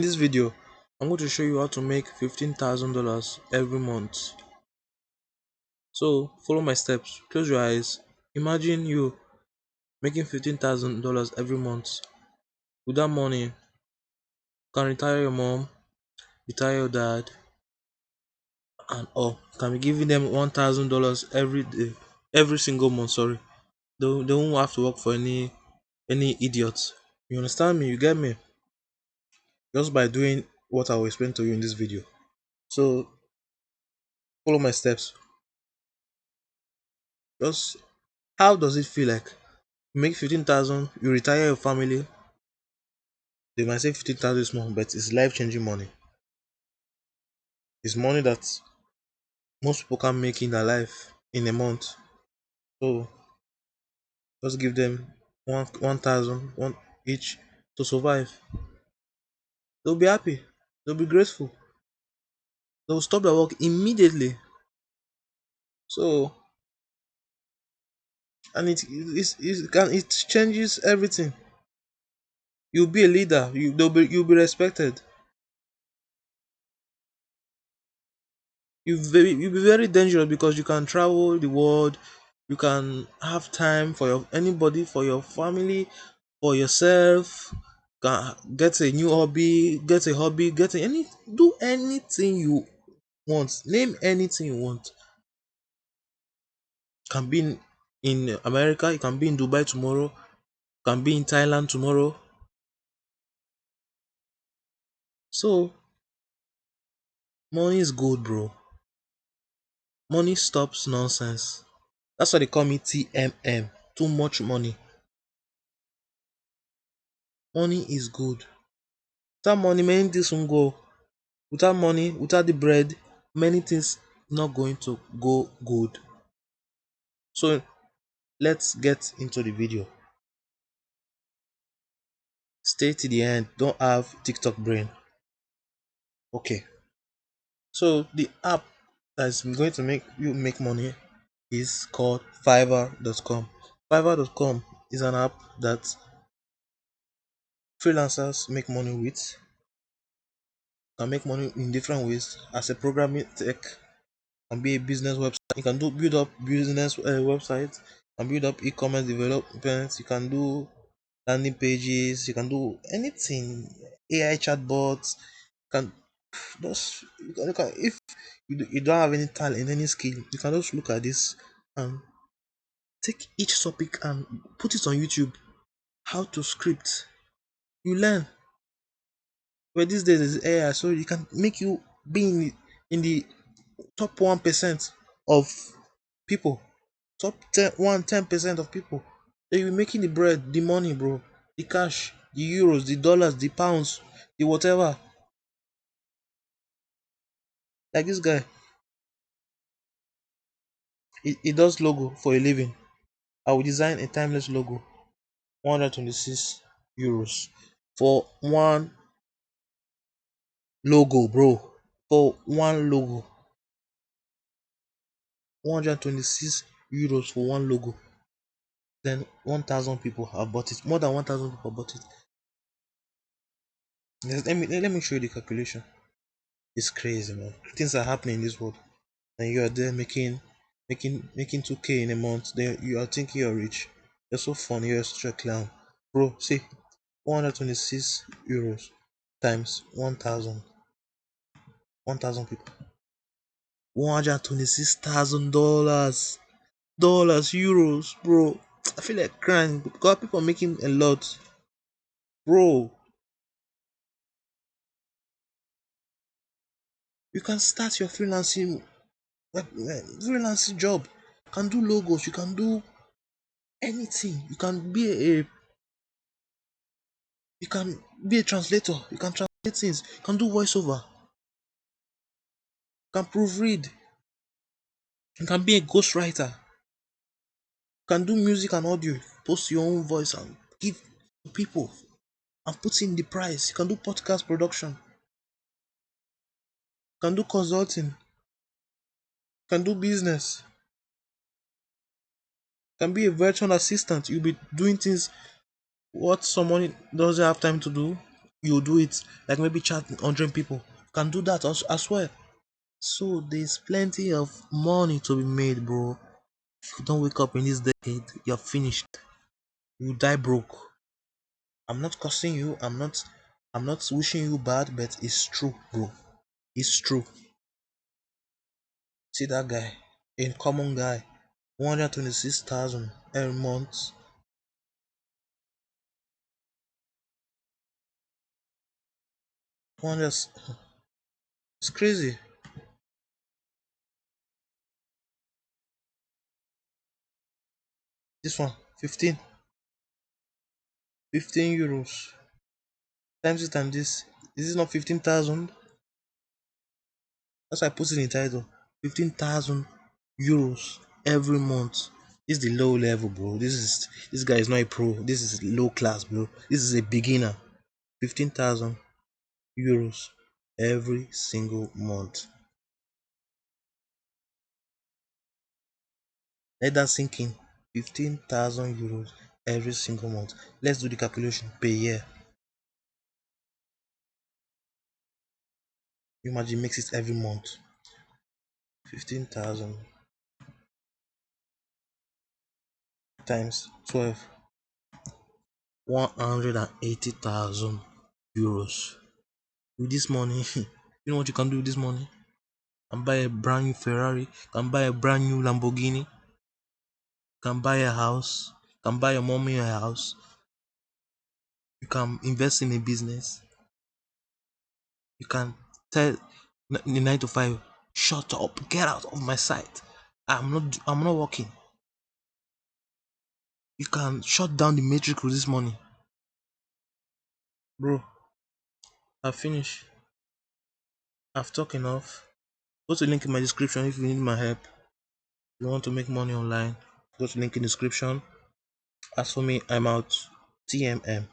In this video, I'm going to show you how to make $15,000 every month. So follow my steps. Close your eyes. Imagine you making $15,000 every month. With that money, you can retire your mom, retire your dad, and all. You can be giving them $1,000 every day, every single month. Sorry, they won't have to work for any idiots. You understand me? You get me? Just by doing what I will explain to you in this video. So follow my steps. Just how does it feel like? You make 15,000, you retire your family. They might say 15,000 is small, but it's life changing money. It's money that most people can't make in their life in a month. So just give them 1,000 one each to survive. They'll be happy. They'll be grateful. They'll stop their work immediately. So and it changes everything. You'll be a leader. You'll be respected. You'll be very dangerous because you can travel the world. You can have time for your anybody, for your family, for yourself. Can get a new hobby, get any do anything you want. Name anything you want. Can be in America, you can be in Dubai tomorrow, can be in Thailand tomorrow. So money is good, bro. Money stops nonsense. That's why they call me TMM. Too much money. Money is good. Without money, many things won't go. Without money, without the bread, many things not going to go good. So let's get into the video. Stay to the end. Don't have TikTok brain. Okay. So the app that's going to make you make money is called Fiverr.com. Fiverr.com is an app that freelancers make money with. Can make money in different ways as a programming tech, can be a business website. You can do build up business websites, and build up e-commerce development. You can do landing pages. You can do anything. AI chatbots. Can just if you don't have any talent, any skill, you can just look at this and take each topic and put it on YouTube. How to script. You learn. But these days is AI, so you can make you be in the top 1% of people, top 10% of people. They will be making the bread, the money, bro, the cash, the euros, the dollars, the pounds, the whatever. Like this guy, he does logo for a living. I will design a timeless logo, 126 euros for one logo, bro. For one logo, 126 euros for one logo. Then 1,000 people have bought it. More than 1,000 people bought it. Yes, let me show you the calculation. It's crazy, man. Things are happening in this world, and you are there making 2K in a month. Then you are thinking you're rich. You're so funny. You're such a clown, bro. See, 126 euros times 1,000, 1,000 people, $126,000, euros, bro. I feel like crying because people are making a lot, bro. You can start your freelancing job. You can do logos. You can do anything. You can be a translator. You can translate things. You can do voiceover. You can proofread. You can be a ghostwriter. You can do music and audio. Post your own voice and give to people and put in the price. You can do podcast production. You can do consulting. You can do business. You can be a virtual assistant. You'll be doing things what someone doesn't have time to do. You do it like maybe chat 100 people. You can do that also as well. So there's plenty of money to be made, bro. If you don't wake up in this decade, you're finished. You die broke. I'm not cursing you. I'm not wishing you bad, but it's true, bro. It's true. See that guy, a common guy, 126,000 every month. 100, it's crazy. This one, 15 euros. Times it and this. Is this not 15,000? That's why I put it in the title. 15,000 euros every month. This is the low level, bro. This guy is not a pro. This is low class, bro. This is a beginner. 15,000 euros every single month. Let that sink in. 15,000 euros every single month. Let's do the calculation per year. Imagine makes it every month. 15,000 times 12. 180,000 euros. With this money, you know what you can do with this money? You can buy a brand new Ferrari, you can buy a brand new Lamborghini, you can buy a house, you can buy your mommy a house, you can invest in a business, you can tell the 9 to 5, shut up, get out of my sight. I'm not working. You can shut down the matrix with this money. Bro, I've finished. I've talked enough. Go to the link in my description if you need my help. If you want to make money online, go to the link in the description. As for me, I'm out. TMM.